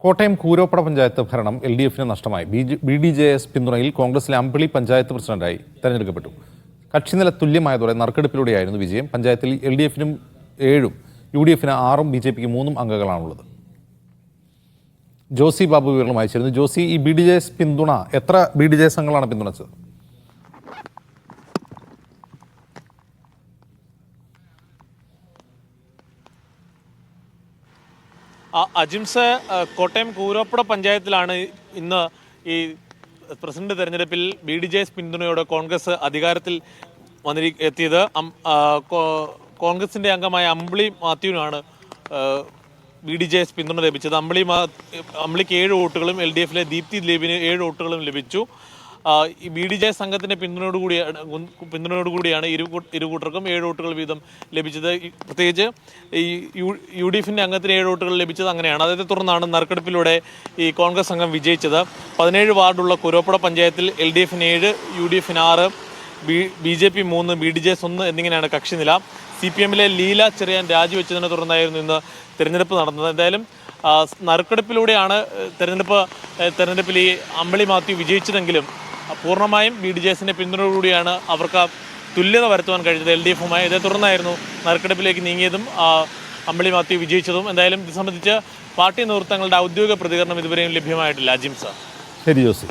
കോട്ടയം കൂരോപ്പട പഞ്ചായത്ത് ഭരണം LDFന് നഷ്ടമായി. BDJS പിന്തുണയിൽ കോൺഗ്രസിലെ അമ്പിളി പഞ്ചായത്ത് പ്രസിഡന്റായി തെരഞ്ഞെടുക്കപ്പെട്ടു. കക്ഷിനില തുല്യമായതോടെ നറുക്കെടുപ്പിലൂടെയായിരുന്നു വിജയം. പഞ്ചായത്തിൽ LDFനും 7, UDFന് 6, BJPക്ക് 3 അംഗങ്ങളാണുള്ളത്. ജോസി ബാബു വിവരണം അയച്ചിരുന്നു. ജോസി, ഈ BDJS പിന്തുണ എത്ര BDJS അംഗങ്ങളാണ് പിന്തുണച്ചത്? അജിംസ്, കോട്ടയം കൂരോപ്പട പഞ്ചായത്തിലാണ് ഇന്ന് ഈ പ്രസിഡന്റ് തെരഞ്ഞെടുപ്പിൽ BDJS പിന്തുണയോടെ കോൺഗ്രസ് അധികാരത്തിൽ എത്തിയത്. കോൺഗ്രസിന്റെ അംഗമായ അമ്പിളി മാത്യുവിനാണ് BDJS പിന്തുണ ലഭിച്ചത്. അമ്പിളിക്ക് 7 വോട്ടുകളും LDFിലെ ദീപ്തി ദിലീപിന് 7 വോട്ടുകളും ലഭിച്ചു. ഈ BDJS സംഘത്തിന്റെ പിന്തുണയോടുകൂടിയാണ് ഇരു കൂട്ടർക്കും 7 വോട്ടുകൾ വീതം ലഭിച്ചത്. പ്രത്യേകിച്ച് ഈ UDFിന്റെ അംഗത്തിന് 7 വോട്ടുകൾ ലഭിച്ചത് അങ്ങനെയാണ്. അതേ തുടർന്നാണ് നറുക്കെടുപ്പിലൂടെ ഈ കോൺഗ്രസ് സംഘം വിജയിച്ചത്. 17 വാർഡുള്ള കുരോപ്പട പഞ്ചായത്തിൽ LDFന് 7, UDFന് 6, BJP 3, BDJS 1 എന്നിങ്ങനെയാണ് കക്ഷിനില. CPMലെ ലീല ചെറിയാൻ രാജിവെച്ചതിനെ തുടർന്നായിരുന്നു ഇന്ന് തെരഞ്ഞെടുപ്പ് നടന്നത്. എന്തായാലും നറുക്കെടുപ്പിലൂടെയാണ് തെരഞ്ഞെടുപ്പിൽ ഈ അമ്പിളി മാത്യു വിജയിച്ചതെങ്കിലും പൂർണ്ണമായും BDJSന്റെ പിന്തുണയോടുകൂടിയാണ് അവർക്ക് തുല്യത വരുത്തുവാൻ കഴിഞ്ഞത് LDFുമായി. ഇതേ തുടർന്നായിരുന്നു നറുക്കെടുപ്പിലേക്ക് നീങ്ങിയതും അമ്പിളി മാത്യു വിജയിച്ചതും. എന്തായാലും ഇത് സംബന്ധിച്ച് പാർട്ടി നേതൃത്വങ്ങളുടെ ഔദ്യോഗിക പ്രതികരണം ഇതുവരെയും ലഭ്യമായിട്ടില്ല. അജിംസ. ശരി ജോസി.